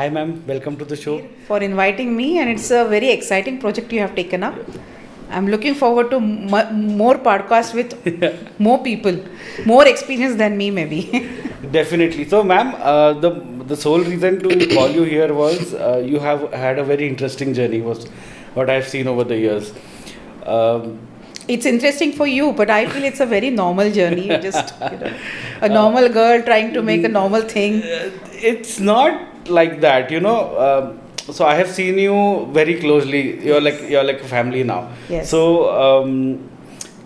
Hi, ma'am. Welcome to the show. For inviting me, and it's a very exciting project you have taken up. I'm looking forward to more podcasts with more people, more experience than me maybe. Definitely. So, ma'am, the sole reason to call you here was you have had a very interesting journey. Was what I've seen over the years. Um, It's interesting for you, but I feel it's a very normal journey. You just, a normal girl trying to make a normal thing. it's not like that, so I have seen you very closely. You're like a family now. Yes. So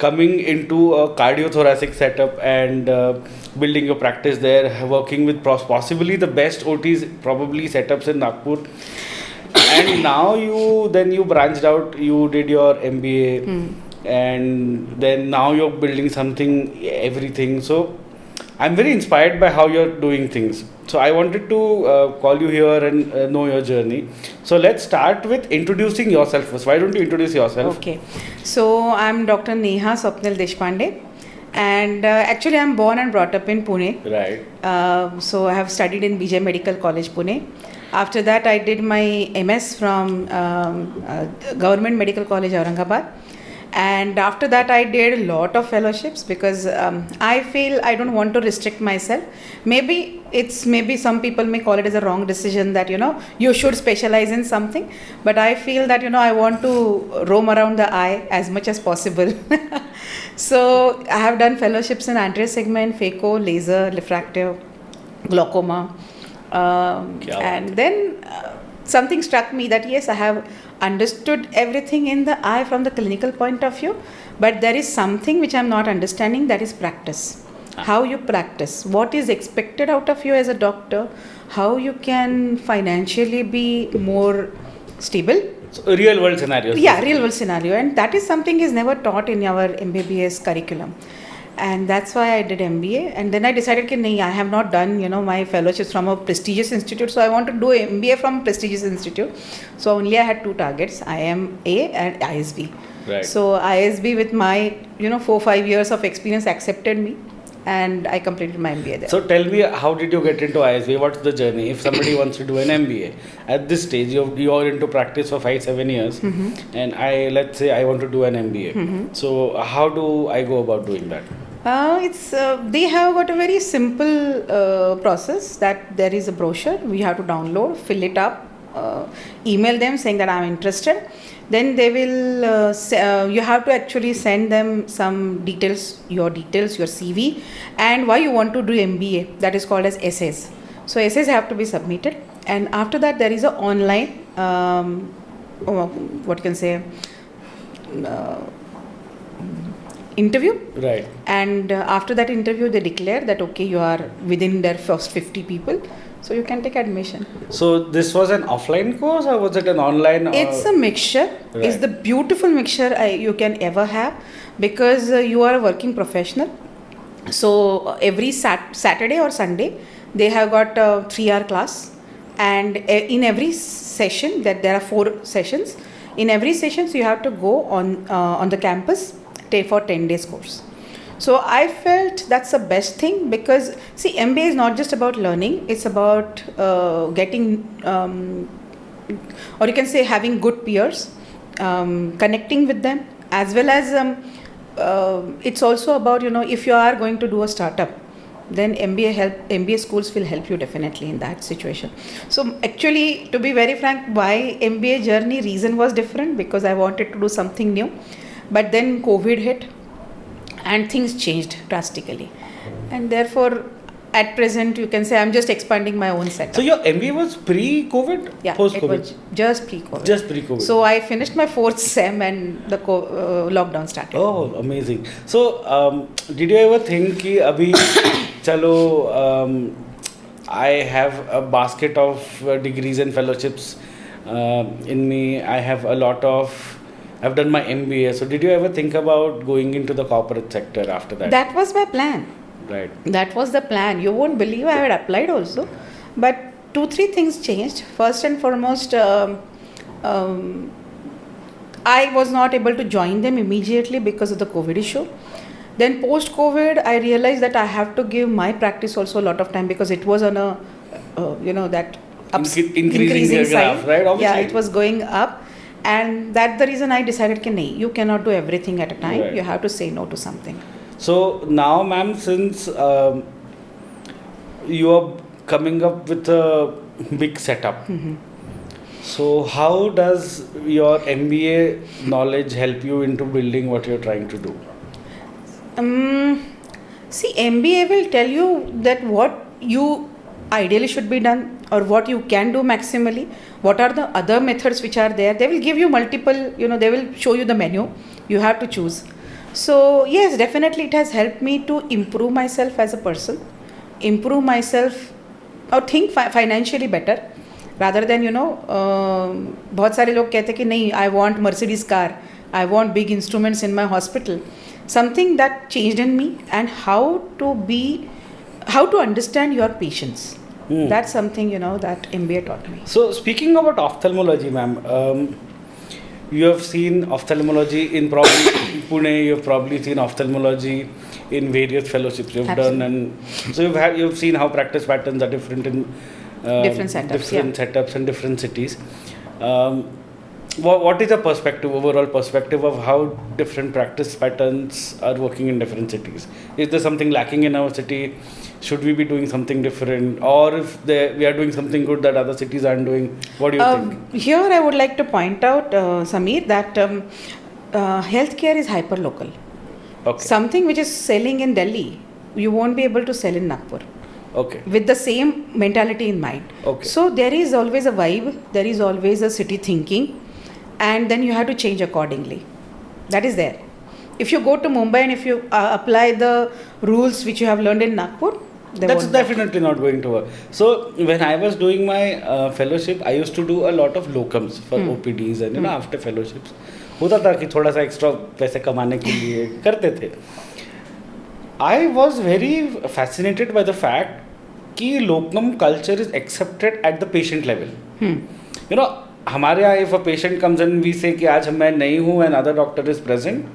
coming into a cardiothoracic setup and building your practice there, working with possibly the best OTs probably setups in Nagpur, and now you branched out. You did your MBA. And then now you're building everything. So I'm very inspired by how you're doing things. So I wanted to call you here and know your journey. So let's start with introducing yourself first. Why don't you introduce yourself? Okay. So I'm Dr. Neha Deshpande, and actually I'm born and brought up in Pune. Right. So I have studied in BJ Medical College, Pune. After that, I did my MS from Government Medical College, Aurangabad. And after that, I did a lot of fellowships because I feel I don't want to restrict myself. Maybe some people may call it as a wrong decision that, you should specialize in something. But I feel that, I want to roam around the eye as much as possible. So I have done fellowships in anterior segment, phaco, laser, refractive, glaucoma. And then something struck me that yes, I have understood everything in the eye from the clinical point of view, but there is something which I'm not understanding, that is practice. How you practice, what is expected out of you as a doctor, how you can financially be more stable. So real world scenarios. Yeah, real world scenario, and that is something is never taught in our MBBS curriculum. And that's why I did MBA. And then I decided that I have not done, my fellowships from a prestigious institute. So I want to do MBA from a prestigious institute. So only I had two targets, IMA and ISB. Right. So ISB with my, 4-5 years of experience accepted me. And I completed my MBA there. So tell me, how did you get into ISB? What's the journey? If somebody wants to do an MBA, at this stage, you're into practice for 5-7 years, and let's say I want to do an MBA. So how do I go about doing that? They have got a very simple process that there is a brochure we have to download, fill it up, email them saying that I'm interested. Then they will, you have to actually send them some details, your CV, and why you want to do MBA, that is called as essays. So essays have to be submitted, and after that there is an online, interview. Right. And after that interview, they declare that okay, you are within their first 50 people, so you can take admission. So this was an offline course or was it an online? It's a mixture. Right. It's the beautiful mixture you can ever have, because you are a working professional. So every Saturday or Sunday, they have got a 3-hour class, and in every session, that there are 4 sessions. In every session, so you have to go on the campus for 10 days course. So I felt that's the best thing, because see, MBA is not just about learning, it's about getting, or you can say having good peers, connecting with them, as well as it's also about, if you are going to do a startup, then MBA schools will help you definitely in that situation. So actually, to be very frank, why MBA journey reason was different, because I wanted to do something new. But then COVID hit and things changed drastically. And therefore, at present, you can say I'm just expanding my own setup. So your MBA was pre-COVID? Yeah, post-COVID? It was just pre-COVID. Just pre-COVID. So I finished my 4th SEM and the lockdown started. Oh, amazing. So did you ever think ki abhi chalo I have a basket of degrees and fellowships in me. I've done my MBA. So did you ever think about going into the corporate sector after that? That was my plan. Right. That was the plan. You won't believe I had applied also. But 2-3 things changed. First and foremost, I was not able to join them immediately because of the COVID issue. Then post-COVID, I realized that I have to give my practice also a lot of time, because it was on a, that increasing the graph, side. right? Obviously. Yeah, it was going up, and that's the reason I decided that you cannot do everything at a time. Right. You have to say no to something. So now, ma'am, since you are coming up with a big setup, so how does your MBA knowledge help you into building what you're trying to do? See, MBA will tell you that what you ideally should be done or what you can do maximally. What are the other methods which are there? They will give you multiple, they will show you the menu. You have to choose. So, yes, definitely it has helped me to improve myself as a person, improve myself or think financially better. Rather than, बहुत सारे लोग कहते हैं कि नहीं, I want Mercedes car, I want big instruments in my hospital. Something that changed in me and how to understand your patients. That's something, that MBA taught me. So, speaking about ophthalmology, ma'am, you have seen ophthalmology in probably Pune, you have probably seen ophthalmology in various fellowships you've done, and so you've seen how practice patterns are different in different setups and different cities. What is the overall perspective of how different practice patterns are working in different cities? Is there something lacking in our city? Should we be doing something different? Or if we are doing something good that other cities aren't doing, what do you think? Here I would like to point out, Sameer, that healthcare is hyper-local. Okay. Something which is selling in Delhi, you won't be able to sell in Nagpur. Okay. With the same mentality in mind. Okay. So there is always a vibe, there is always a city thinking, and then you have to change accordingly. That is there. If you go to Mumbai and if you apply the rules which you have learned in Nagpur, that's definitely not going to work. So when I was doing my fellowship, I used to do a lot of locums for OPDs and after fellowships. होता था कि थोड़ा सा extra पैसे कमाने के लिए करते थे. I was very fascinated by the fact कि locum culture is accepted at the patient level. हमारे यहाँ if a patient comes and we say कि आज मैं नहीं हूँ and other doctor is present,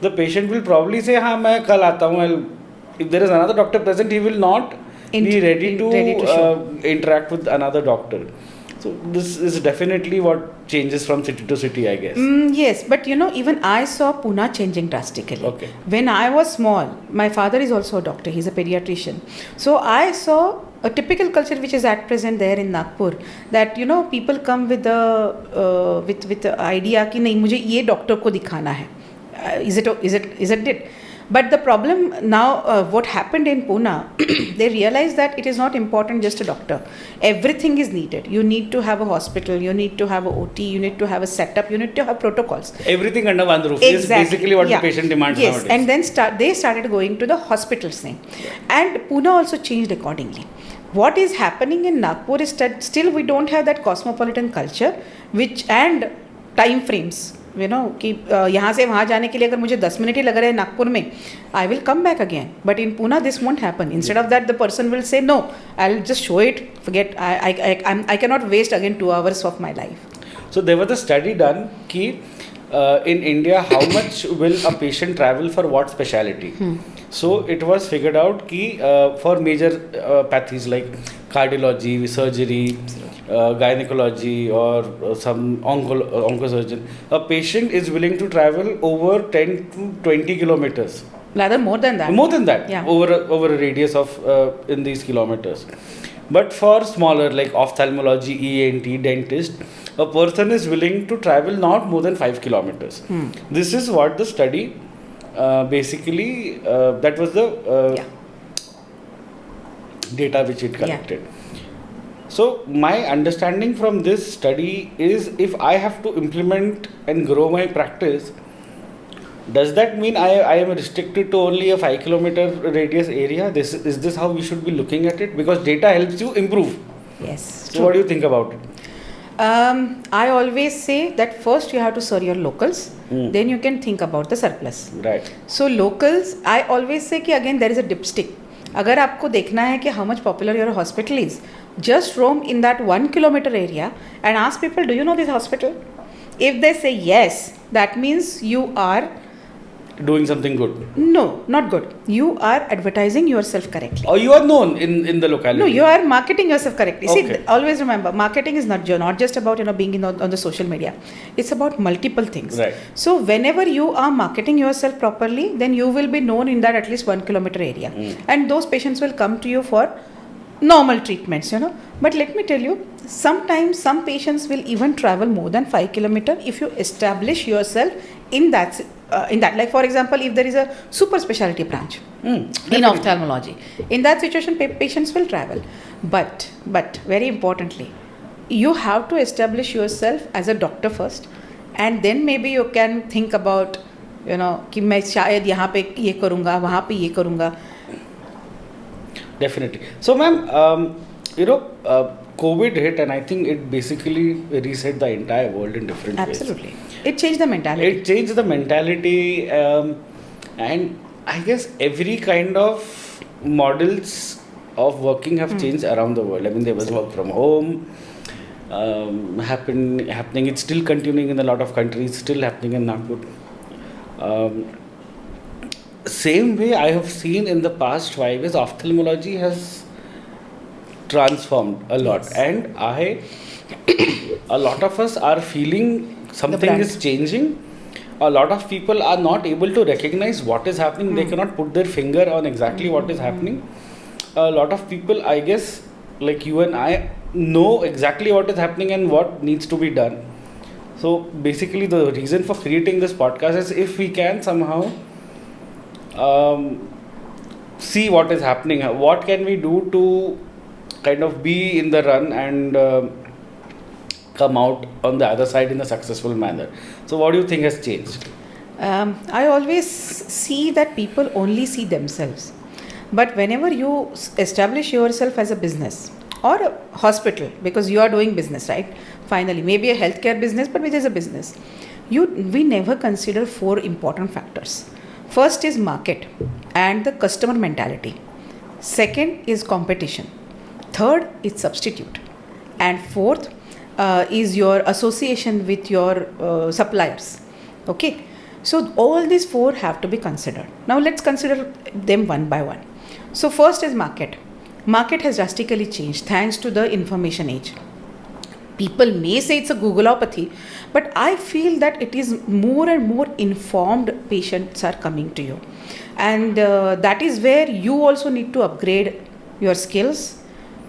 the patient will probably say हाँ मैं कल आता हूँ. If there is another doctor present, he will not be ready to interact with another doctor. So this is definitely what changes from city to city, I guess. Yes, but even I saw Pune changing drastically. Okay. When I was small, my father is also a doctor, he's a pediatrician. So I saw a typical culture which is at present there in Nagpur, that people come with the idea कि नहीं मुझे ये doctor को दिखाना है. Is it? But the problem now, what happened in Pune, they realized that it is not important just a doctor. Everything is needed. You need to have a hospital, you need to have a OT, you need to have a setup, you need to have protocols. Everything under one roof is basically what the patient demands nowadays. And then they started going to the hospitals name. And Pune also changed accordingly. What is happening in Nagpur is that still we don't have that cosmopolitan culture and time frames. कि यहाँ से वहाँ जाने के लिए अगर मुझे 10 minute ही लग रहे हैं नागपुर में, I will come back again. But in Pune, this won't happen. Instead of that, the person will say, no, I'll just show it, forget, I cannot waste again 2 hours of my life. So there was a study done कि in India, how much will a patient travel for what specialty? So it was figured out कि for major pathies like cardiology, surgery, gynecology or some oncosurgeon, a patient is willing to travel over 10 to 20 kilometers. Rather more than that. Yeah. Over a radius of in these kilometers. But for smaller like ophthalmology, ENT, dentist, a person is willing to travel not more than 5 kilometers. This is what the study basically, that was the data which it collected. Yeah. So my understanding from this study is if I have to implement and grow my practice, does that mean I am restricted to only a 5 kilometer radius area? Is this how we should be looking at it? Because data helps you improve. Yes. So what do you think about it? I always say that first you have to serve your locals, then you can think about the surplus. Right. So locals, I always say कि again there is a dipstick. अगर आपको देखना है कि how much popular your hospital is, just roam in that 1 kilometer area and ask people, do you know this hospital? If they say yes, that means you are doing something good. No, not good. You are advertising yourself correctly. Or you are known in the locality. No, you are marketing yourself correctly. Okay. See, always remember, marketing is not just about being on the social media. It's about multiple things. Right. So whenever you are marketing yourself properly, then you will be known in that at least 1 kilometer area, and those patients will come to you for normal treatments. But let me tell you, sometimes some patients will even travel more than 5 kilometer if you establish yourself in that. Like for example, if there is a super specialty branch in ophthalmology, in that situation patients will travel, but very importantly, you have to establish yourself as a doctor first, and then maybe you can think about कि मैं शायद यहाँ पे ये करूँगा, वहाँ पे ये करूँगा. Definitely. So ma'am, COVID hit, and I think it basically reset the entire world in different ways. Absolutely. It changed the mentality. It changed the mentality, and I guess every kind of models of working have changed around the world. I mean, there was work from home happening. It's still continuing in a lot of countries, still happening in Nagpur. Same way I have seen in the past 5 years, ophthalmology has transformed a lot. Yes. And a lot of us are feeling something is changing. A lot of people are not able to recognize what is happening. They cannot put their finger on exactly what is happening. A lot of people, I guess, like you and I, know exactly what is happening and what needs to be done. So basically the reason for creating this podcast is if we can somehow see what is happening, what can we do to kind of be in the run and come out on the other side in a successful manner. So what do you think has changed? I always see that people only see themselves, but whenever you establish yourself as a business or a hospital, because you are doing business, right? Finally, maybe a healthcare business, but which is a business, we never consider 4 important factors. First is market and the customer mentality. Second is competition. Third is substitute. And fourth is your association with your suppliers. Okay. So all these 4 have to be considered. Now let's consider them one by one. So first is market. Market has drastically changed thanks to the information age. People may say it's a Googleopathy, but I feel that it is more and more informed patients are coming to you. And that is where you also need to upgrade your skills,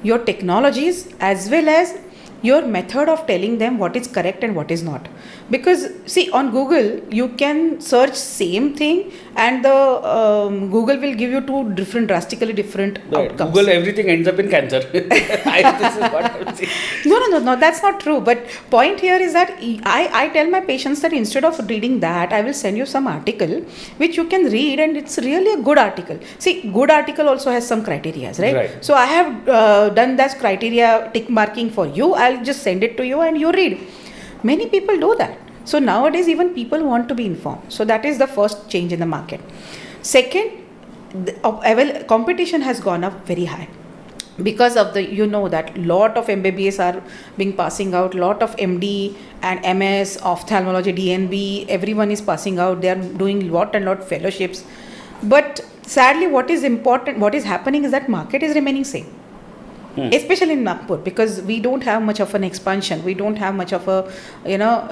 your technologies, as well as your method of telling them what is correct and what is not. Because see, on Google, you can search same thing and the Google will give you 2 drastically different outcomes. Google, everything ends up in cancer. This is what I'm saying. No, that's not true. But point here is that I tell my patients that instead of reading that, I will send you some article which you can read, and it's really a good article. See, good article also has some criteria, right? So I have done that criteria tick marking for you. I'll just send it to you and you read. Many people do that. So nowadays even people want to be informed. So that is the first change in the market. Second, competition has gone up very high because of that lot of MBBS are being passing out, lot of MD and MS, ophthalmology, DNB, everyone is passing out. They are doing lot and lot fellowships. But sadly, what is happening is that market is remaining same. Especially in Nagpur, because we don't have much of an expansion, we don't have much of a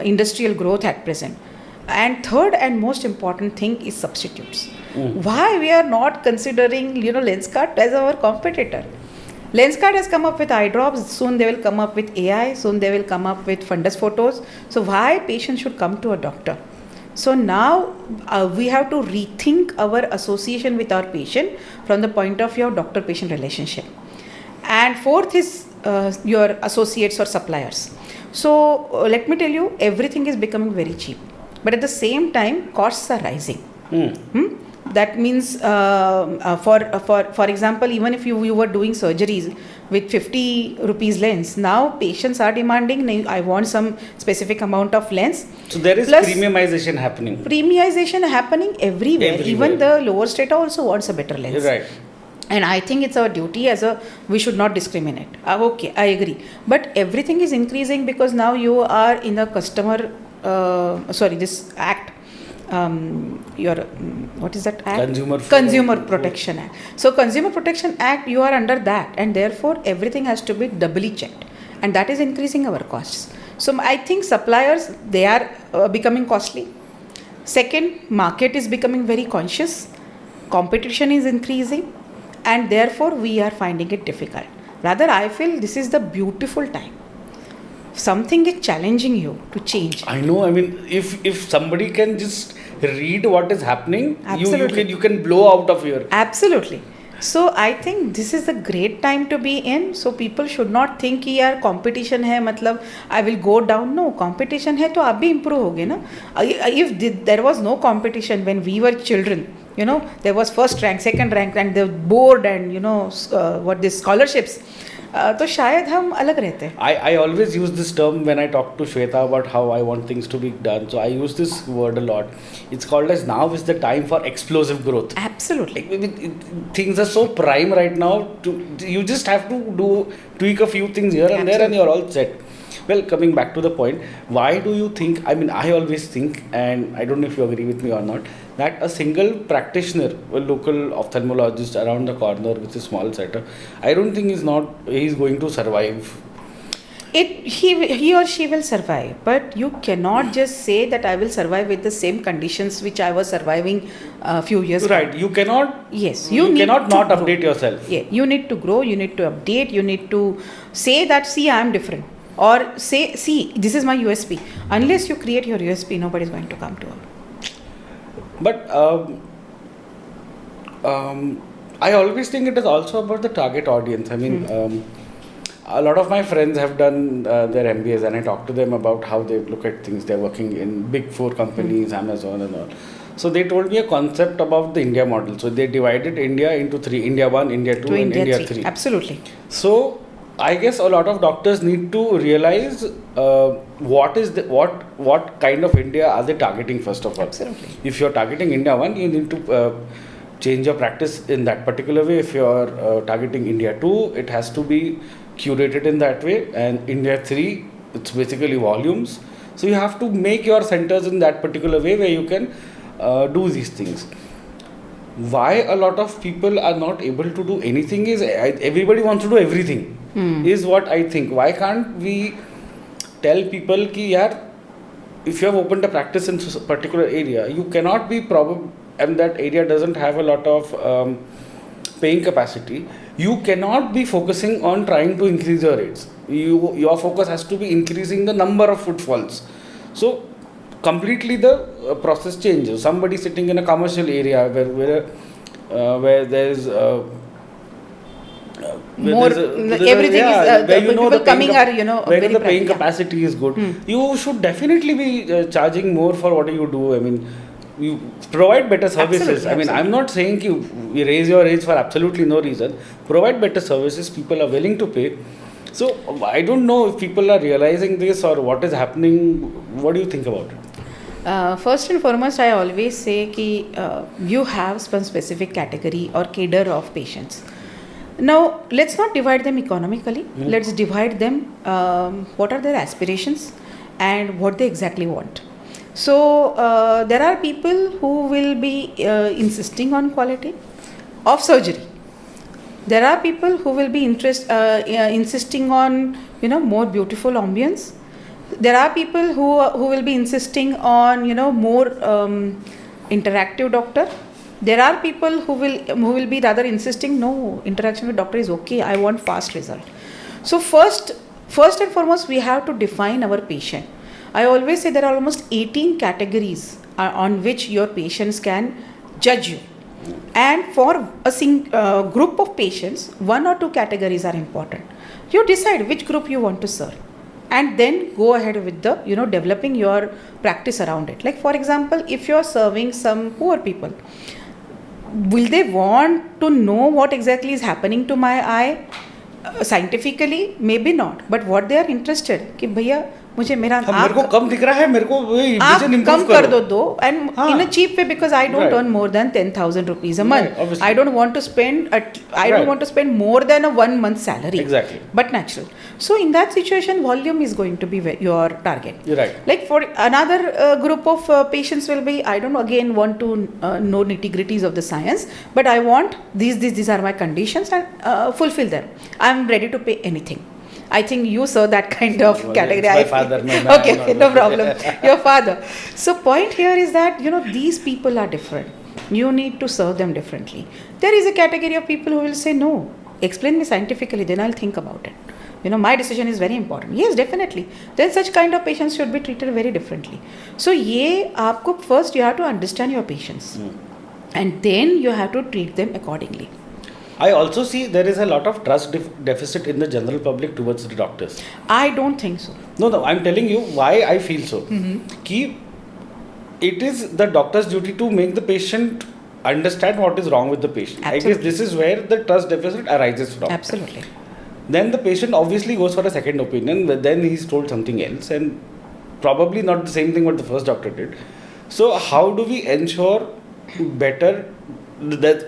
industrial growth at present. And third and most important thing is substitutes. Why we are not considering Lenskart as our competitor? Lenskart has come up with eye drops, soon they will come up with AI, soon they will come up with fundus photos. So why patients should come to a doctor? So now we have to rethink our association with our patient from the point of view of doctor-patient relationship. And fourth is your associates or suppliers. So let me tell you, everything is becoming very cheap. But at the same time, costs are rising. That means, for example, even if you were doing surgeries with 50 rupees lens, now patients are demanding, I want some specific amount of lens. So there is premiumization happening. Premiumization happening everywhere. Even the lower strata also wants a better lens. Right. And I think it's our duty we should not discriminate. Okay, I agree. But everything is increasing because now you are in a this act, your what is that act? Consumer Protection Act. So Consumer Protection Act, you are under that, and therefore everything has to be doubly checked, and that is increasing our costs. So I think suppliers, they are becoming costly. Second, market is becoming very conscious, competition is increasing, and therefore we are finding it difficult. Rather, I feel this is the beautiful time. Something is challenging you to change. I know. I mean, if somebody can just read what is happening, you can blow out of here. Absolutely. So I think this is a great time to be in. So people should not think कि यार competition है मतलब I will go down. No, competition है तो आप भी improve होगे ना. If there was no competition when we were children, you know, there was first rank, second rank, and the board and what these scholarships. तो शायद हम अलग रहते हैं. I always use this term when I talk to Shweta about how I want things to be done. So I use this word a lot. It's called as now is the time for explosive growth. Absolutely. Things are so prime right now. You just have to tweak a few things here and there and you're all set. Well, coming back to the point, why do you think, I mean, I always think, and I don't know if you agree with me or not, that a single practitioner, a local ophthalmologist around the corner with a small setup, I don't think he's going to survive. He or she will survive, but you cannot just say that I will survive with the same conditions which I was surviving a few years ago. Right, you cannot. Yes, you cannot not update yourself. Yeah, you need to grow, you need to update, you need to say that, see, I am different. Or say, see, this is my USP. Unless you create your USP, nobody is going to come to you. But I always think it is also about the target audience. I mean, a lot of my friends have done their MBAs, and I talk to them about how they look at things. They're working in big 4 companies, Amazon and all. So they told me a concept about the India model. So they divided India into 3: India 1, India 2, and India 3. Absolutely. So I guess a lot of doctors need to realize what kind of India are they targeting first of all. Absolutely. If you're targeting India 1, you need to change your practice in that particular way. If you're targeting India 2, it has to be curated in that way. And India 3, it's basically volumes. So you have to make your centers in that particular way where you can do these things. Why a lot of people are not able to do anything is everybody wants to do everything. Is what I think. Why can't we tell people ki yaar, if you have opened a practice in a particular area, you cannot be and that area doesn't have a lot of paying capacity, you cannot be focusing on trying to increase your rates. Your focus has to be increasing the number of footfalls. So completely the process changes. Somebody sitting in a commercial area where there's everything is people coming are where the paying capacity is good. You should definitely be charging more for what you do. I mean, you provide better services. Absolutely. I'm not saying you raise your rates for absolutely no reason. Provide better services. People are willing to pay. So I don't know if people are realizing this or what is happening. What do you think about it? First and foremost, I always say that you have some specific category or cadre of patients. Now, let's not divide them economically. Let's divide them, what are their aspirations and what they exactly want. So, there are people who will be insisting on quality of surgery. There are people who will be insisting on, more beautiful ambience. There are people who will be insisting on, more interactive doctor. There are people who will be rather insisting, no, interaction with doctor is okay, I want fast result. So first and foremost, we have to define our patient. I always say there are almost 18 categories on which your patients can judge you. And for a group of patients, 1 or 2 categories are important. You decide which group you want to serve. And then go ahead with the, developing your practice around it. Like for example, if you are serving some poor people, will they want to know what exactly is happening to my eye scientifically? Maybe not. But what they are interested, कि भैया मुझे मेरा मेरे को कम दिख रहा है, मेरे को आप vision कम improve कर करो. दो and in a cheap way, because I don't Right. earn more than 10,000 rupees a month. Right, obviously. I don't want to spend I don't Right. want to spend more than a 1 month salary. Exactly. But natural. So in that situation, volume is going to be your target. You're right. Like for another group of patients will be, I don't again want to know nitty-gritties of the science, but I want these are my conditions and fulfill them. I'm ready to pay anything. I think you saw that kind of Well, category. it's my father, my man, Okay, not no my- problem. Your father. So point here is that, these people are different. You need to serve them differently. There is a category of people who will say, no, explain me scientifically, then I'll think about it. My decision is very important. Yes, definitely. Then such kind of patients should be treated very differently. So first you have to understand your patients. And then you have to treat them accordingly. I also see there is a lot of trust deficit in the general public towards the doctors. I don't think so. No, I'm telling you why I feel so. Ki it is the doctor's duty to make the patient understand what is wrong with the patient. Absolutely. I guess this is where the trust deficit arises from. Absolutely. Then the patient obviously goes for a second opinion, but then he's told something else and probably not the same thing what the first doctor did. So how do we ensure better that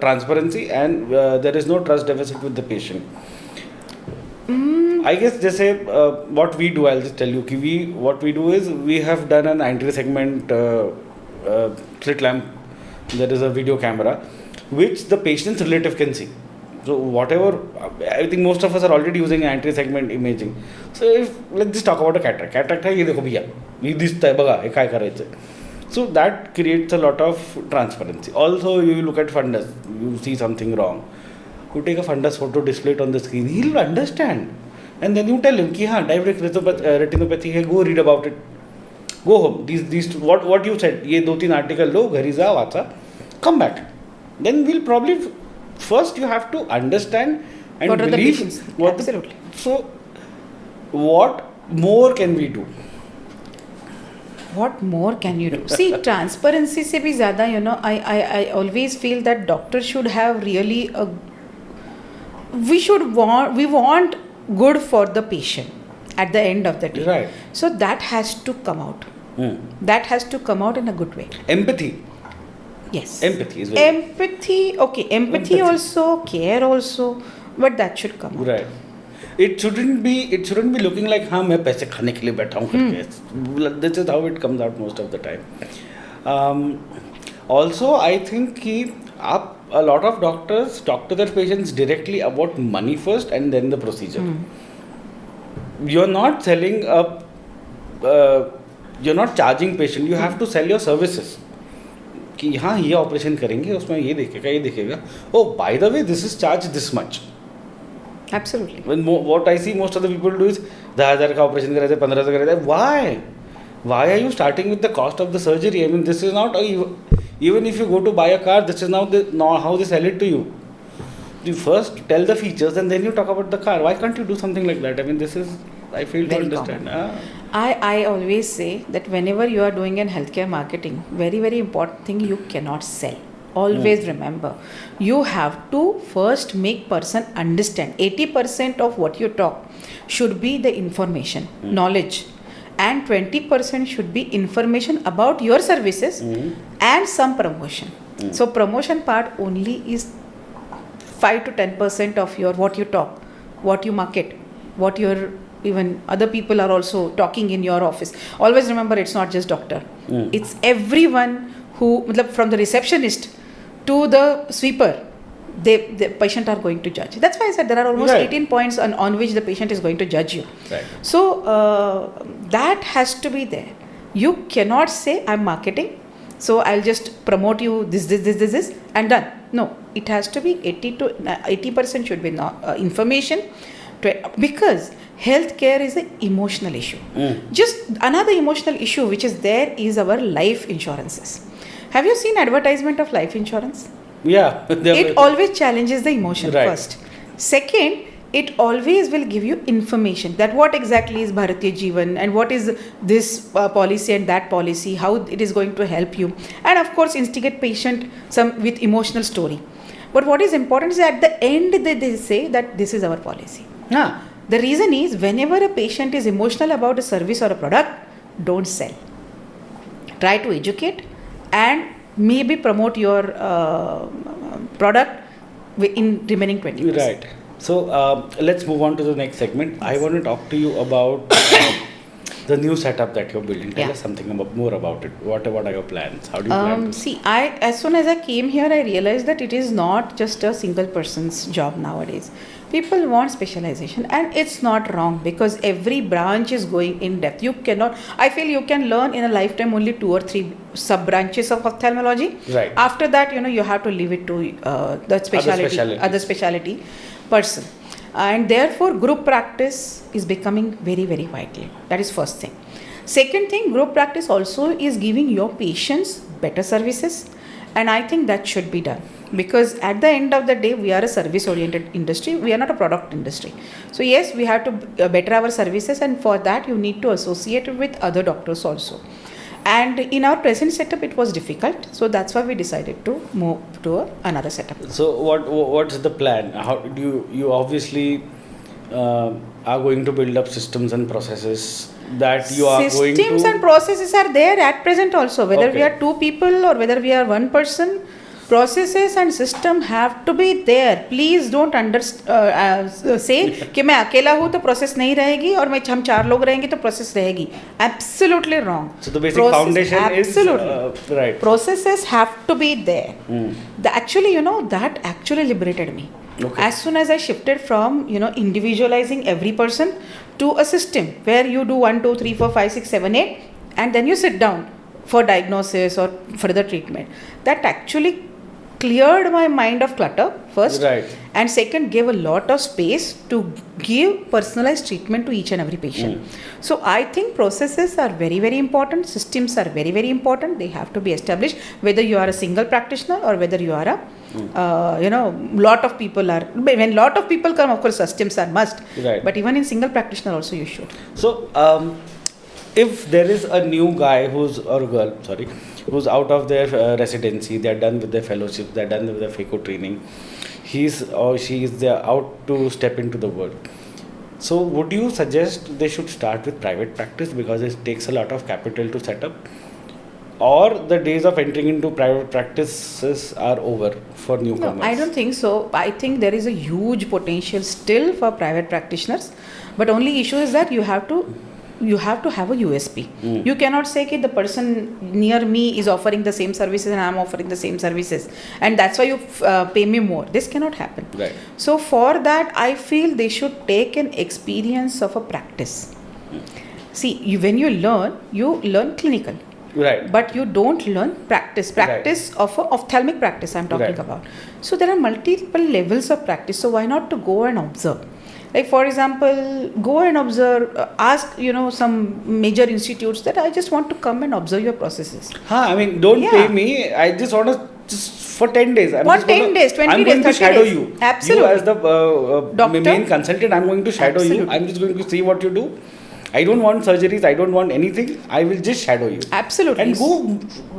transparency and there is no trust deficit with the patient? I guess just say what we do, I'll just tell you what we do is we have done an anterior segment slit lamp. There is a video camera which the patient's relative can see. So whatever, I think most of us are already using anterior segment imaging. So let's just talk about a cataract. Cataract है, ये देखो भैया, ये दिसतंय बघा, हे काय करायचं. So that creates a lot of transparency. Also, you look at fundus, you see something wrong. You take a fundus photo, display it on the screen, he'll understand. And then you tell him, ki, haan, diabetic retinopathy hai, go read about it. Go home. These what you said, ये 2-3 article लो, घरी जा, वाचा, come back. Then we'll probably, first you have to understand and what are the believe. patients? Absolutely. So, what more can we do? What more can you do? See, transparency se bhi zyada, I always feel that doctors should have really we want good for the patient at the end of the day. Right. So that has to come out. That has to come out in a good way. Empathy. Yes. Empathy is very Empathy, okay. Empathy also, care also, but that should come out. right. It shouldn't be looking like हाँ मैं पैसे खाने के लिए बैठा हूँ करके. This is how it comes out most of the time. Also, I think कि a lot of doctors talk to their patients directly about money first and then the procedure. You're not selling you're not charging patient. You have to sell your services. कि हाँ ये operation करेंगे उसमें ये देखेगा. Oh, by the way, this is charged this much. Absolutely. When what I see most of the people do is 10,000 का operation कराते हैं 15,000 कराते हैं. Why are you starting with the cost of the surgery? I mean, this is not even if you go to buy a car, this is not how they sell it to you. You first tell the features and then you talk about the car. Why can't you do something like that? I mean, this is, I fail to Very understand. I always say that whenever you are doing an healthcare marketing, very, very important thing, you cannot sell. Always remember, you have to first make person understand. 80% of what you talk should be the information, knowledge, and 20% should be information about your services and some promotion. So promotion part only is 5 to 10% of your what you talk, what you market, what your even other people are also talking in your office. Always remember, it's not just doctor. It's everyone who, from the receptionist to the sweeper, the patient are going to judge. That's why I said there are almost 18 points on which the patient is going to judge you. Right. So that has to be there. You cannot say I'm marketing, so I'll just promote you this and done. No, it has to be 80% should be information, because healthcare is an emotional issue. Just another emotional issue which is there is our life insurances. Have you seen advertisement of life insurance? Yeah. It always challenges the emotion Right. first. Second, it always will give you information that what exactly is Bharatiya Jeevan and what is this policy and that policy, how it is going to help you, and of course instigate patient some with emotional story. But what is important is at the end they say that this is our policy. Yeah. The reason is whenever a patient is emotional about a service or a product, don't sell. Try to educate and maybe promote your product in remaining 20%. Right. So let's move on to the next segment. I want to talk to you about the new setup that you're building. Tell us something more about it. What are your plans? How do you plan to? See, as soon as I came here, I realized that it is not just a single person's job nowadays. People want specialization, and it's not wrong because every branch is going in depth. I feel you can learn in a lifetime only 2 or 3 sub branches of ophthalmology. Right. After that, you have to leave it to the other specialty person. And therefore, group practice is becoming very, very vital. That is first thing. Second thing, group practice also is giving your patients better services. And I think that should be done. Because at the end of the day, we are a service-oriented industry. We are not a product industry. So yes, we have to better our services. And for that, you need to associate it with other doctors also. And in our present setup, it was difficult. So that's why we decided to move to another setup. So what's the plan? How do you obviously are going to build up systems and processes that you are going to... Systems and processes are there at present also. Whether we are 2 people or whether we are 1 person, processes and system have to be there. Please don't say कि मैं अकेला हूँ तो process नहीं रहेगी और हम 4 लोग रहेंगे तो process रहेगी. Absolutely wrong. So the basic foundation is right. Processes have to be there. That actually liberated me. Okay. As soon as I shifted from individualizing every person to a system where you do 1, 2, 3, 4, 5, 6, 7, 8 and then you sit down for diagnosis or further treatment, that actually cleared my mind of clutter first, right. And second, gave a lot of space to give personalized treatment to each and every patient. So I think processes are very, very important. Systems are very, very important. They have to be established, whether you are a single practitioner or whether you are lot of people are. When lot of people come, of course, systems are must. Right. But even in single practitioner also you should. So if there is a new guy who's out of their residency, they're done with their fellowship, they're done with their phaco training, he's or she is out to step into the world. So would you suggest they should start with private practice because it takes a lot of capital to set up? Or the days of entering into private practices are over for newcomers? No, I don't think so. I think there is a huge potential still for private practitioners. But only issue is that you have to have a USP. You cannot say that the person near me is offering the same services and I am offering the same services and that's why you pay me more. This cannot happen. Right. So for that, I feel they should take an experience of a practice. See, when you learn clinical. Right. But you don't learn practice of a ophthalmic practice I'm talking about. So there are multiple levels of practice. So why not to go and observe? Like for example, go and observe, ask some major institutes that I just want to come and observe your processes. Don't pay me. I just want to for 10 days. 10 days, 20 days, 30 days. I'm going to shadow you. Absolutely. You as the main consultant, I'm going to shadow you. I'm just going to see what you do. I don't want surgeries. I don't want anything. I will just shadow you. Absolutely. And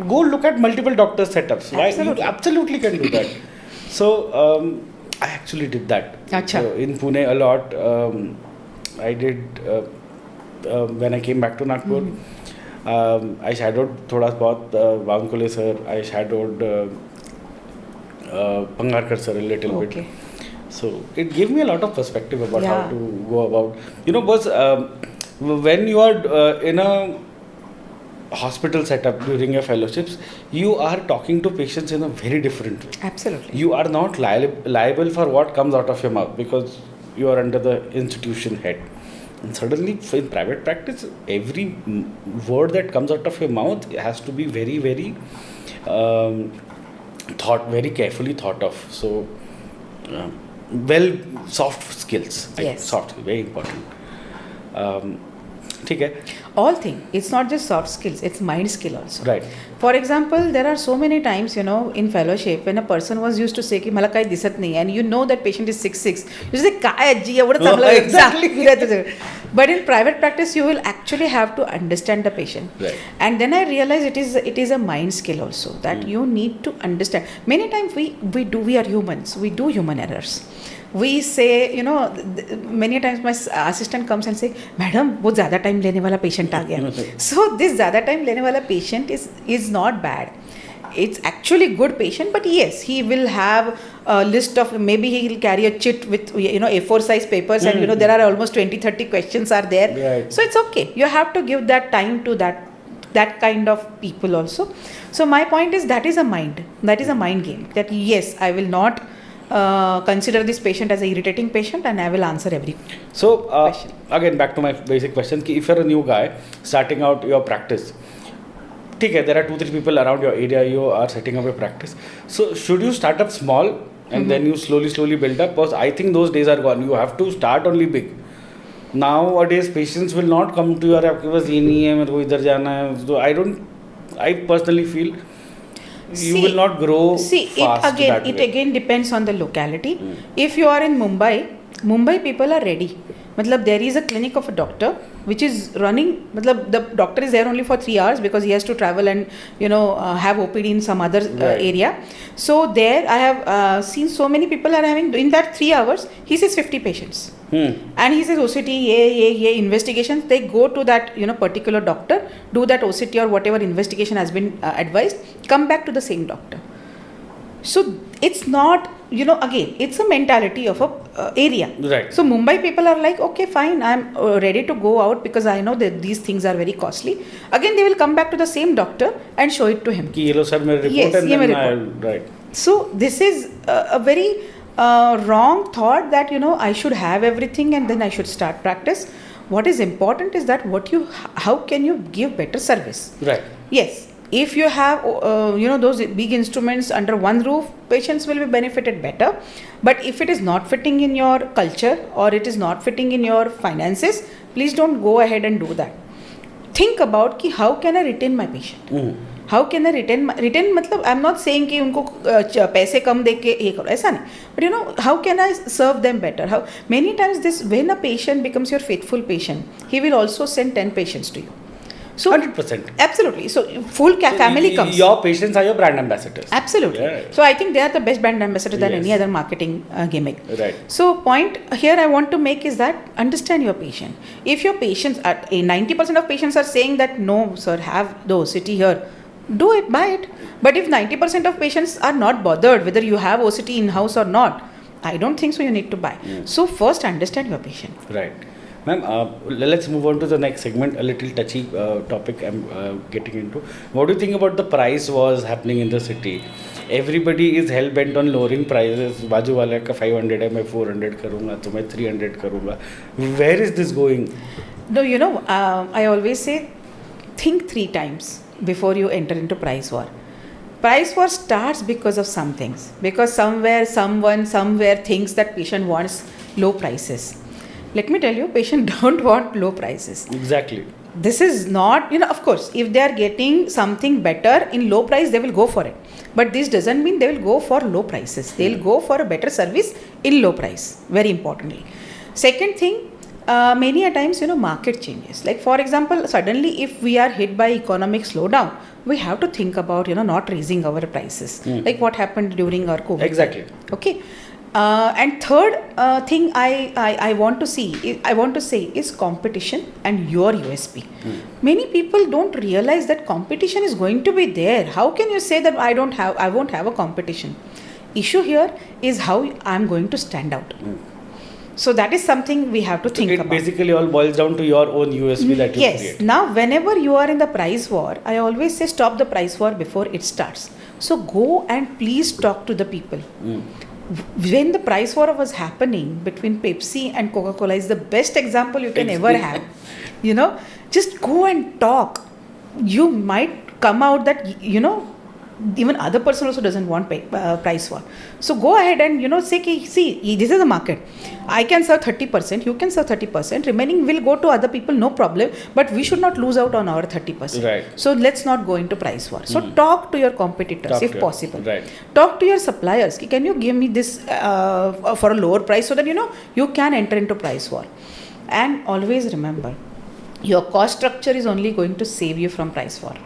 go look at multiple doctor setups. Absolutely. You absolutely can do that. So I actually did that. So in Pune a lot. I did when I came back to Nagpur. I shadowed thoda bahut Vankule sir. I shadowed Pangarkar sir a little bit. So it gave me a lot of perspective about how to go about. Because when you are in a hospital setup during your fellowships, you are talking to patients in a very different way. Absolutely. You are not liable for what comes out of your mouth because you are under the institution head. And suddenly in private practice, every word that comes out of your mouth has to be very, very very carefully thought of. So soft skills. Yes. Soft skills, very important. ठीक है. all things. It's not just soft skills, it's mind skill also. Right. For example, there are so many times, in fellowship, when a person was used to say, ki, "Mala kai disat nahi," and you know that patient is 6'6", you say, "Kai ajji, evada changla Exactly. But in private practice, you will actually have to understand the patient. Right. And then I realize it is a mind skill also, that you need to understand. Many times we are humans, we do human errors. We say, many times my assistant comes and say, "Madam, वो ज़्यादा time लेने वाला patient आ गया." So this ज़्यादा time लेने वाला patient is not bad. It's actually good patient, but yes, he will have a list of, maybe he will carry a chit with A4 size papers, and there are almost 20-30 questions are there. Right. So it's okay. You have to give that time to that kind of people also. So my point is, that is a mind game. That yes, I will not consider this patient as an irritating patient, and I will answer every question. Again, back to my basic question, if you're a new guy starting out your practice, okay, there are 2-3 people around your area, you are setting up a practice. So should you start up small and then you slowly build up? Because I think those days are gone. You have to start only big. Nowadays, patients will not come to your, आपके पास ये नहीं है, मेरे को इधर जाना है. So I personally feel you will not grow fast. It again depends on the locality. If you are in Mumbai people are ready. Matlab, there is a clinic of a doctor which is running. Matlab, the doctor is there only for 3 hours because he has to travel and have OPD in some other area. So there I have seen so many people are having, in that 3 hours he sees 50 patients. And he says OCT, investigations. They go to that particular doctor, do that OCT or whatever investigation has been advised, come back to the same doctor. So it's not, again, it's a mentality of a area. Right. So Mumbai people are like, okay, fine, I'm ready to go out because I know that these things are very costly. Again, they will come back to the same doctor and show it to him. Right. So this is a very wrong thought that, I should have everything and then I should start practice. What is important is that how can you give better service? Right. Yes. If you have, those big instruments under one roof, patients will be benefited better. But if it is not fitting in your culture or it is not fitting in your finances, please don't go ahead and do that. Think about how can I retain my patient? How can I retain matlab, I'm not saying कि उनको पैसे कम दे के ये करो, ऐसा नहीं. But how can I serve them better? How many times when a patient becomes your faithful patient, he will also send 10 patients to you. So 100%. Absolutely. So full family comes. Your patients are your brand ambassadors. Absolutely. Yeah. So I think they are the best brand ambassadors than any other marketing gimmick. Right. So point here I want to make is that understand your patient. If your patients, 90% of patients are saying that no sir, have the OCT here, do it, buy it. But if 90% of patients are not bothered whether you have OCT in-house or not, I don't think so you need to buy. So first understand your patient. Right. Ma'am, let's move on to the next segment, a little touchy topic I'm getting into. What do you think about the price wars happening in the city? Everybody is hell-bent on lowering prices. बाजू वाले का 500 है, मैं 400 करूँगा, तो मैं 300 करूँगा. Where is this going? No, I always say, think 3 times before you enter into price war. Price war starts because of some things. Because someone somewhere thinks that patient wants low prices. Let me tell you, patient don't want low prices. Exactly. This is not, of course, if they are getting something better in low price, they will go for it. But this doesn't mean they will go for low prices. They will go for a better service in low price, very importantly. Second thing, many a times, market changes. Like for example, suddenly if we are hit by economic slowdown, we have to think about, not raising our prices. Like what happened during our COVID. Exactly. Okay. And third thing I want to say is competition and your USP. Many people don't realize that competition is going to be there. How can you say that I won't have a competition? Issue here is how I'm going to stand out. So that is something we have to think about. It basically all boils down to your own USP that you create. Yes. Now, whenever you are in the price war, I always say stop the price war before it starts. So go and please talk to the people. When the price war was happening between Pepsi and Coca-Cola is the best example you can ever have. Just go and talk. You might come out that, even other person also doesn't want price war. So go ahead and say, see, this is the market. I can serve 30%, you can serve 30%, remaining will go to other people, no problem, but we should not lose out on our 30%. Right. So let's not go into price war. So talk to your competitors if possible. Right. Talk to your suppliers. Can you give me this for a lower price, so that you can enter into price war. And always remember, your cost structure is only going to save you from price war.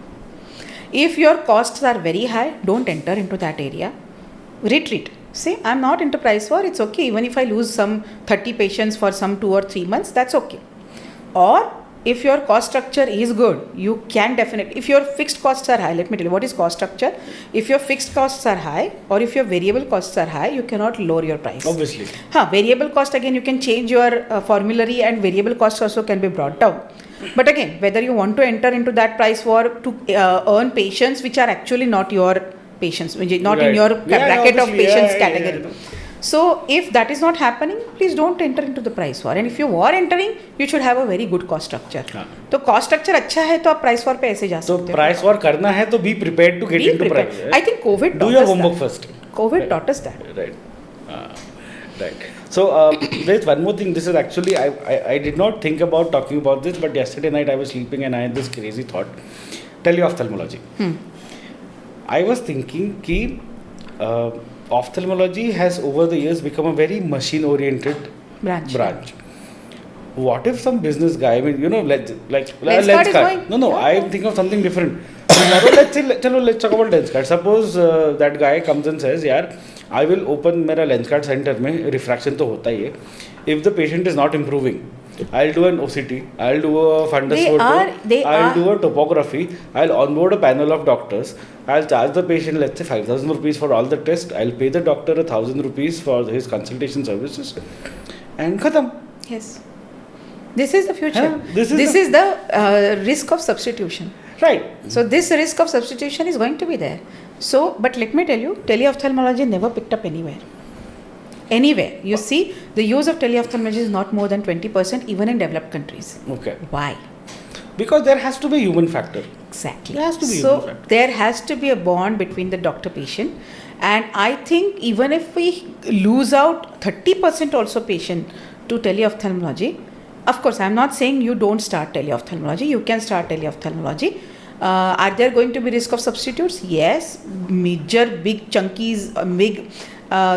If your costs are very high, don't enter into that area. Retreat. Say, I'm not into price war, it's okay. Even if I lose some 30 patients for some 2 or 3 months, that's okay. Or if your cost structure is good, you can definitely, if your fixed costs are high, let me tell you what is cost structure. If your fixed costs are high or if your variable costs are high, you cannot lower your price. Obviously. Variable cost, again, you can change your formulary, and variable cost also can be brought down. But again, whether you want to enter into that price war to earn patients which are actually not your patients, not in your bracket of patients category. So if that is not happening, please don't enter into the price war. And if you are entering, you should have a very good cost structure. तो cost structure अच्छा है तो आप price war पे ऐसे जा सकते हो. तो price war करना है तो be prepared to get into price. I think COVID do your homework first. COVID taught us that. Right. Right. So there's one more thing. This is actually I did not think about talking about this, but yesterday night I was sleeping and I had this crazy thought. Teleophthalmology. I was thinking कि ophthalmology has over the years become a very machine-oriented branch. What if some business guy, I mean, lens card. No, I am thinking of something different. let's talk about lens card. Suppose that guy comes and says, यार, I will open मेरा lens card center में refraction तो होता ही है. If the patient is not improving, I'll do an OCT, I'll do a fundus photo, I'll do a topography, I'll onboard a panel of doctors, I'll charge the patient, let's say 5,000 rupees for all the tests, I'll pay the doctor 1,000 rupees for his consultation services, and khatam. Yes. This is the future. This is the risk of substitution. Right. So this risk of substitution is going to be there. So, but let me tell you, teleophthalmology never picked up anywhere. Anywhere. You see, the use of teleophthalmology is not more than 20% even in developed countries. Okay. Why? Because there has to be a human factor. Exactly. There has to be human factor. There has to be a bond between the doctor-patient. And I think even if we lose out 30% also patient to teleophthalmology, of course, I'm not saying you don't start teleophthalmology. You can start teleophthalmology. Are there going to be risk of substitutes? Yes. Major, big chunkies,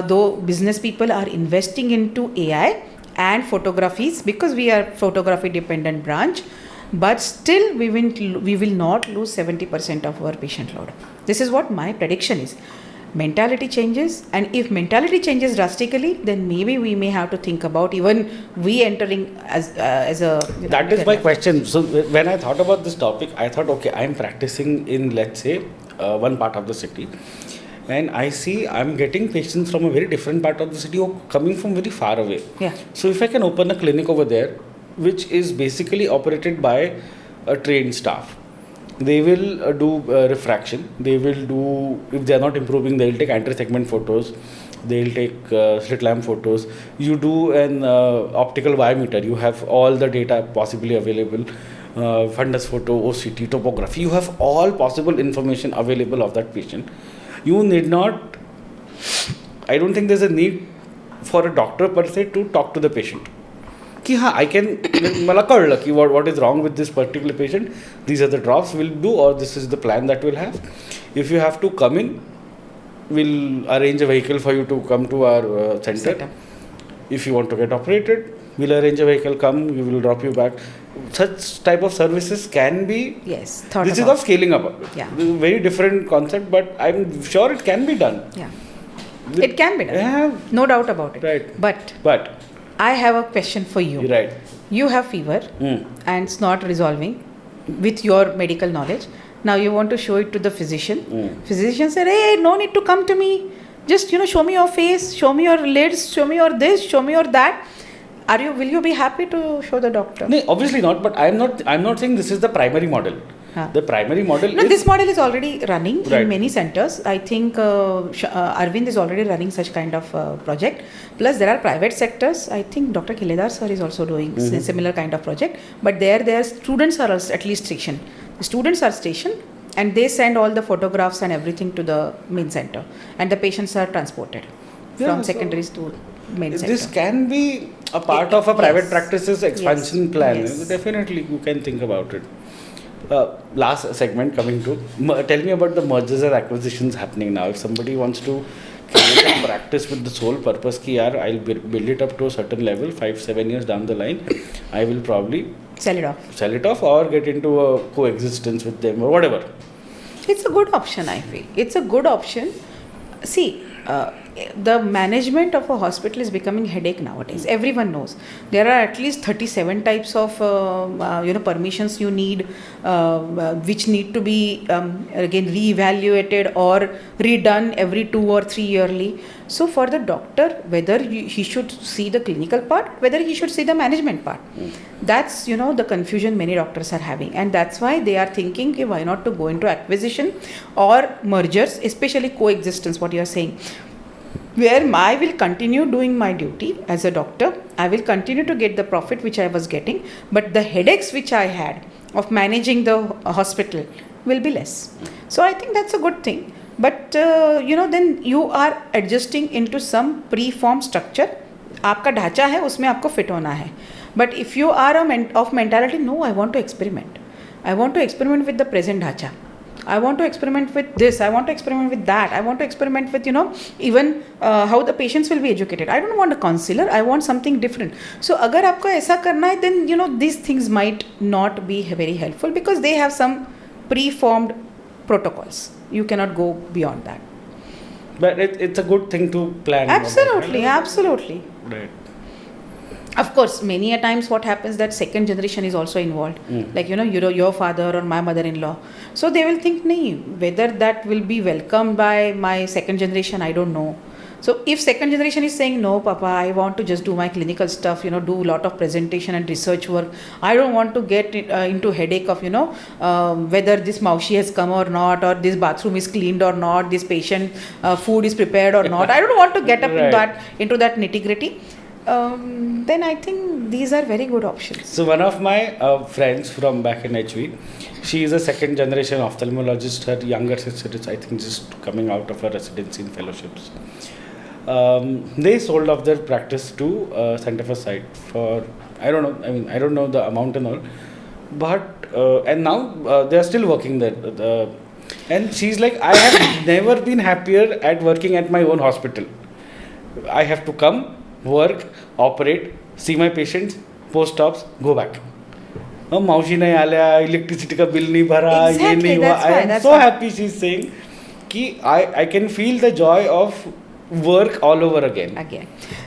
though business people are investing into AI and photographies because we are photography dependent branch, but still we will not lose 70% of our patient load. This is what my prediction is. Mentality changes, and if mentality changes drastically, then maybe we may have to think about even we entering as a... That is my question. So when I thought about this topic, I thought, okay, I'm practicing in, let's say, one part of the city. And I see I'm getting patients from a very different part of the city who are coming from very far away. Yeah. So if I can open a clinic over there, which is basically operated by a trained staff, they will do refraction. They will do, if they are not improving, they will take anti-segment photos. They will take slit lamp photos. You do an optical biometer. You have all the data possibly available. Fundus photo, OCT, topography. You have all possible information available of that patient. You need not, I don't think there's a need for a doctor per se to talk to the patient. I can, what is wrong with this particular patient, these are the drops we'll do, or this is the plan that we'll have. If you have to come in, we'll arrange a vehicle for you to come to our center. If you want to get operated, we'll arrange a vehicle, we will drop you back. Such type of services can be, this is of scaling up. Yeah. This is a very different concept, but I'm sure it can be done. Yeah. It can be done. Yeah. No doubt about it. Right. But I have a question for you. Right. You have fever and it's not resolving with your medical knowledge. Now you want to show it to the physician. Physician said, hey, no need to come to me. Just, show me your face, show me your lids, show me your this, show me your that. Will you be happy to show the doctor? No, obviously not, but I'm not saying this is the primary model. The primary model is... this model is already running in many centers. I think Arvind is already running such kind of project. Plus there are private sectors. I think Dr. Kiledar sir is also doing similar kind of project. But their students are at least stationed. The students are stationed and they send all the photographs and everything to the main center, and the patients are transported from secondaries to main center. This can be a part of a private practice's expansion plan. Yes. Definitely, you can think about it. Last segment coming to, tell me about the mergers and acquisitions happening now. If somebody wants to create a practice with the sole purpose ki yaar, I'll build it up to a certain level, 5-7 years down the line, I will probably Sell it off or get into a coexistence with them or whatever. It's a good option, I feel. It's a good option. See, the management of a hospital is becoming headache nowadays. Everyone knows there are at least 37 types of permissions you need, which need to be again reevaluated or redone every 2 or 3 yearly. So for the doctor, whether he should see the clinical part, whether he should see the management part, that's the confusion many doctors are having, and that's why they are thinking, okay, why not to go into acquisition or mergers, especially coexistence, what you are saying, where I will continue doing my duty as a doctor. I will continue to get the profit which I was getting, but the headaches which I had of managing the hospital will be less. So I think that's a good thing. But then you are adjusting into some preformed structure. आपका ढांचा है, उसमें आपको fit होना है. But if you are of mentality, no, I want to experiment. I want to experiment with the present ढांचा. I want to experiment with this, I want to experiment with that, I want to experiment with, even how the patients will be educated. I don't want a counselor, I want something different. So, अगर आपको ऐसा करना है, then, these things might not be very helpful because they have some preformed protocols. You cannot go beyond that. But it's a good thing to plan. Absolutely. Right. Of course, many a times what happens that second generation is also involved. Like, your father or my mother-in-law. So they will think, whether that will be welcomed by my second generation, I don't know. So if second generation is saying, no, Papa, I want to just do my clinical stuff, do a lot of presentation and research work. I don't want to get into headache of, whether this maushi has come or not, or this bathroom is cleaned or not, this patient food is prepared or not. I don't want to get up into that nitty-gritty. Then I think these are very good options. So one of my friends from back in HV, she is a second generation ophthalmologist. Her younger sister is, I think, just coming out of her residency and fellowships. They sold off their practice to Center for Sight for, I don't know the amount and all, but and now they are still working there. And she's like, I have never been happier at working at my own hospital. I have to come, work, operate, see my patients, post-ops, go back. मौसी नहीं आया, electricity का bill नहीं भरा, ये नहीं हुआ. I am so happy, she's saying कि I can feel the joy of work all over again.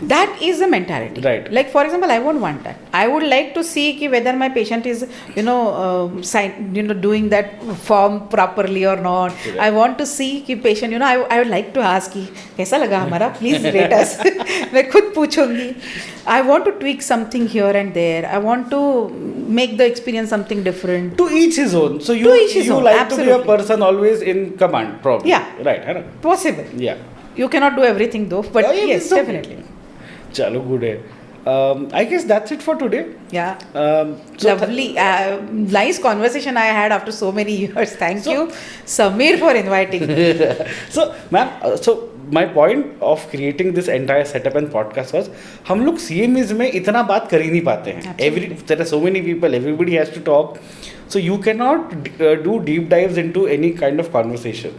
That is the mentality. Right. Like, for example, I won't want that. I would like to see whether my patient is, doing that form properly or not. Right. I want to see patient, I would like to ask कैसा लगा हमारा? Please rate us. मैं खुद पूछूंगी. I want to tweak something here and there. I want to make the experience something different. To each his own. So you like absolutely. To be a person always in command, probably. Yeah. Right. Possible. Yeah. You cannot do everything though, but yes, definitely. Chalo, good hai. I guess that's it for today. Yeah. Lovely. Nice conversation I had after so many years. Thank you, Samir, for inviting me. So, ma'am, my point of creating this entire setup and podcast was, हम लोग CMEs में इतना बात कर ही नहीं पाते हैं. There are so many people, everybody has to talk. So you cannot do deep dives into any kind of conversation.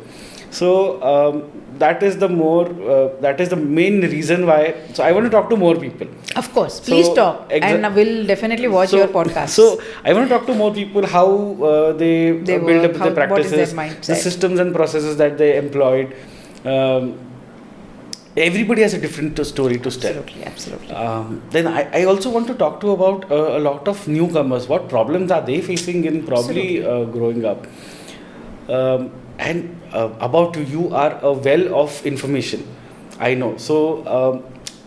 So that is the main reason why. So I want to talk to more people. Of course, please talk, and we'll definitely watch your podcast. So I want to talk to more people how they build up their practices, the systems and processes that they employed. Everybody has a different story to tell. Absolutely. Then I also want to talk to about a lot of newcomers. What problems are they facing in probably growing up? And about you are a well of information. I know. So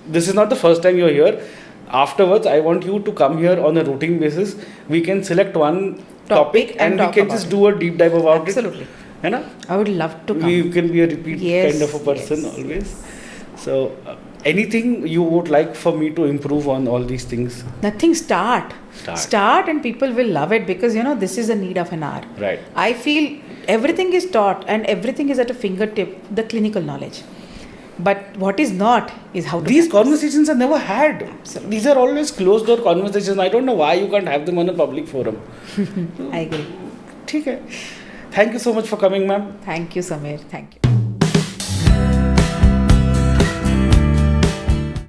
this is not the first time you're here. Afterwards, I want you to come here on a routine basis. We can select one topic and we can just do a deep dive about it. Absolutely. I would love to come. You can be a repeat kind of a person always. So Anything you would like for me to improve on all these things? Nothing, start. Start and people will love it because this is a need of an hour. Right. I feel everything is taught and everything is at a fingertip, the clinical knowledge. But what is not is how to These practice. conversations are never had. Absolutely. These are always closed door conversations. I don't know why you can't have them on a public forum. I agree. ठीक है. Thank you so much for coming, ma'am. Thank you, Samir. Thank you.